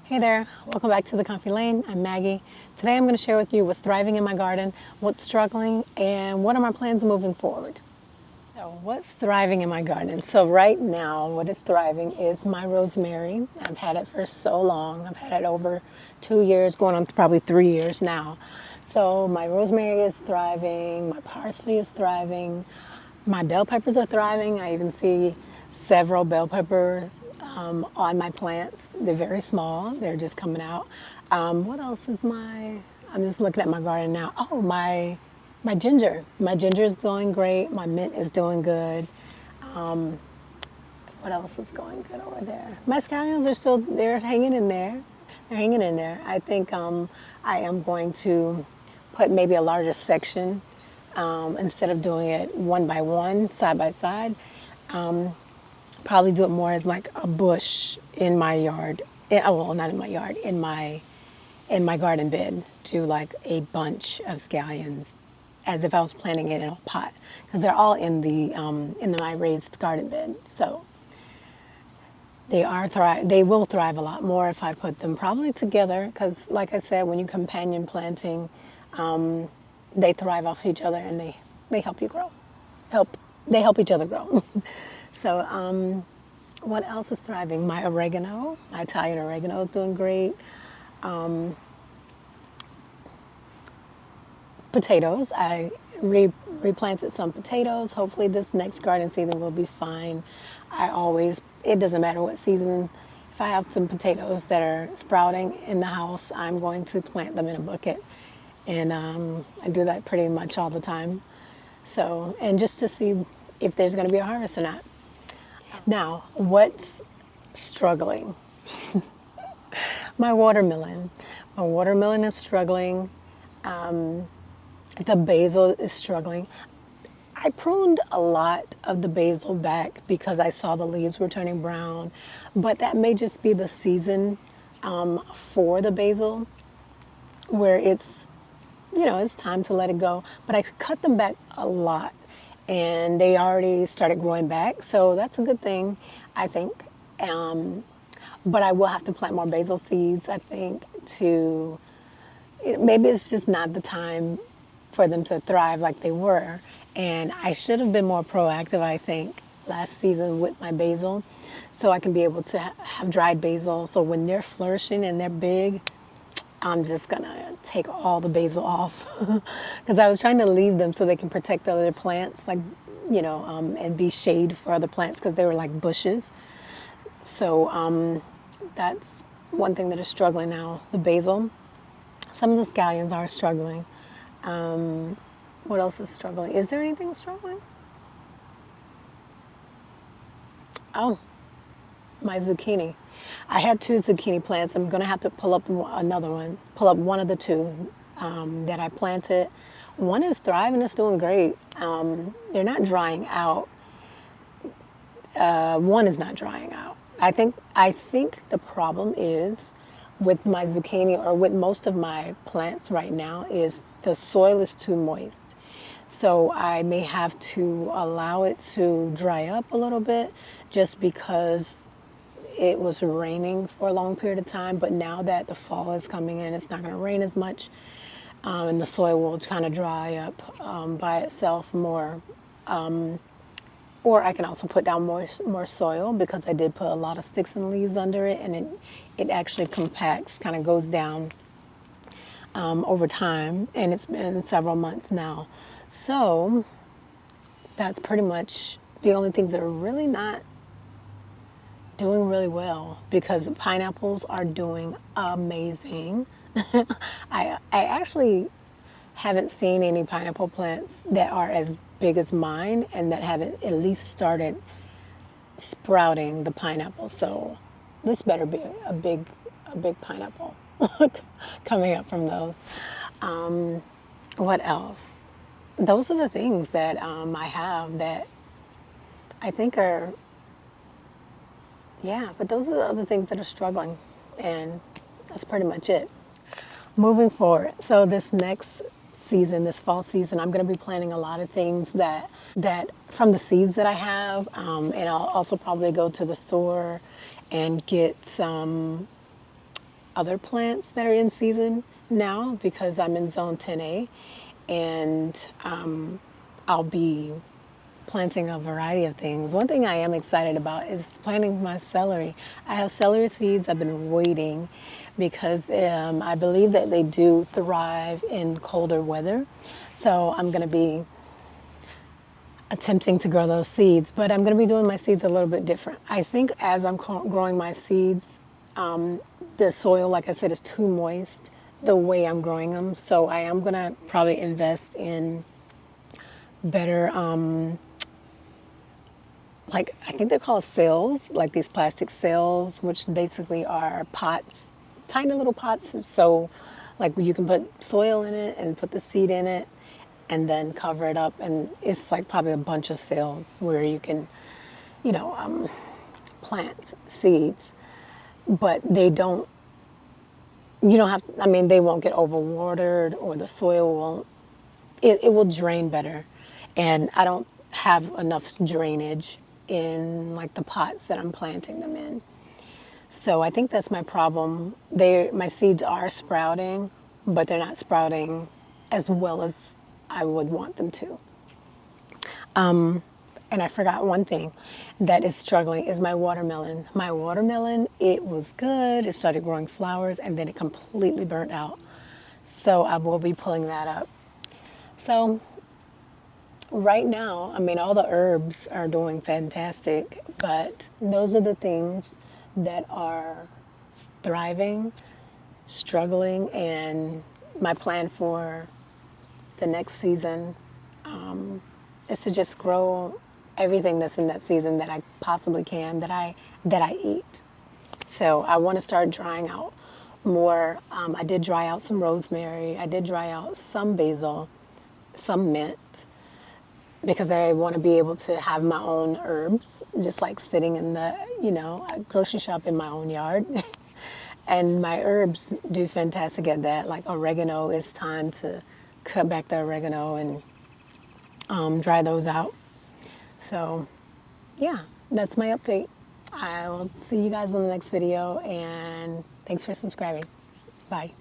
Hey there, welcome back to the Comfy Lane. I'm Maggie. Today I'm going to share with you what's thriving in my garden, what's struggling, and what are my plans moving forward. So, what's thriving in my garden? So, right now, what is thriving is my rosemary. I've had it for so long. I've had it over 2 years, going on probably 3 years now. So, my rosemary is thriving, my parsley is thriving, my bell peppers are thriving. I even see several bell peppers on my plants. They're very small, they're just coming out. What else is I'm just looking at my garden now. Oh, my ginger. My ginger is doing great. My mint is doing good. What else is going good over there? My scallions are still, they're hanging in there. They're hanging in there. I think I am going to put maybe a larger section instead of doing it one by one, side by side. Probably do it more as like a bush in my yard. Well, not in my yard, in my garden bed. Do like a bunch of scallions, as if I was planting it in a pot, because they're all in my raised garden bed. So they will thrive a lot more if I put them probably together. Because, like I said, when you companion planting, they thrive off each other and they help you grow. They help each other grow. So, what else is thriving? My oregano, my Italian oregano is doing great. Potatoes, I replanted some potatoes. Hopefully this next garden season will be fine. It doesn't matter what season, if I have some potatoes that are sprouting in the house, I'm going to plant them in a bucket. And I do that pretty much all the time. So, and just to see if there's going to be a harvest or not. Now, what's struggling? My watermelon. My watermelon is struggling. The basil is struggling. I pruned a lot of the basil back because I saw the leaves were turning brown, but that may just be the season for the basil where it's time to let it go. But I cut them back a lot and they already started growing back, so that's a good thing, I think. But I will have to plant more basil seeds, I think, maybe it's just not the time for them to thrive like they were. And I should have been more proactive, I think, last season with my basil, so I can be able to have dried basil. So when they're flourishing and they're big, I'm just gonna take all the basil off because I was trying to leave them so they can protect other plants, like, and be shade for other plants because they were like bushes. So that's one thing that is struggling now, the basil. Some of the scallions are struggling. What else is struggling? Is there anything struggling? Oh, my zucchini. I had two zucchini plants. I'm going to have to pull up one of the two that I planted. One is thriving, it's doing great. They're not drying out. One is not drying out. I think the problem is with my zucchini, or with most of my plants right now, is the soil is too moist. So I may have to allow it to dry up a little bit just because it was raining for a long period of time. But now that the fall is coming in, it's not going to rain as much, and the soil will kind of dry up by itself more. Or I can also put down more soil because I did put a lot of sticks and leaves under it, and it actually compacts, kind of goes down over time, and it's been several months now. So that's pretty much the only things that are really not doing really well, because the pineapples are doing amazing. I actually haven't seen any pineapple plants that are as big as mine and that haven't at least started sprouting the pineapple. So this better be a big pineapple coming up from those. What else? Those are the things that I have that I think are, yeah, but those are the other things that are struggling, and that's pretty much it. Moving forward, so this next season, this fall season, I'm going to be planting a lot of things that from the seeds that I have, and I'll also probably go to the store and get some other plants that are in season now because I'm in zone 10A, and I'll be planting a variety of things. One thing I am excited about is planting my celery. I have celery seeds. I've been waiting because I believe that they do thrive in colder weather. So I'm going to be attempting to grow those seeds, but I'm going to be doing my seeds a little bit different. I think as I'm growing my seeds, the soil, like I said, is too moist the way I'm growing them. So I am going to probably invest in better, like I think they're called cells, like these plastic cells, which basically are pots, tiny little pots. So like you can put soil in it and put the seed in it and then cover it up. And it's like probably a bunch of cells where you can, you know, plant seeds, but they don't, you don't have, I mean, they won't get overwatered or the soil won't, it will drain better. And I don't have enough drainage in like the pots that I'm planting them in. So I think that's my problem. My seeds are sprouting, but they're not sprouting as well as I would want them to. And I forgot one thing that is struggling is my watermelon. My watermelon, it was good. It started growing flowers and then it completely burnt out. So I will be pulling that up. So right now, I mean, all the herbs are doing fantastic, but those are the things that are thriving, struggling, and my plan for the next season is to just grow everything that's in that season that I possibly can, that I eat. So I want to start drying out more. I did dry out some rosemary. I did dry out some basil, some mint, because I want to be able to have my own herbs, just like sitting in the, grocery shop in my own yard. And my herbs do fantastic at that. Like oregano, it's time to cut back the oregano and dry those out. So, yeah, that's my update. I will see you guys on the next video, and thanks for subscribing. Bye.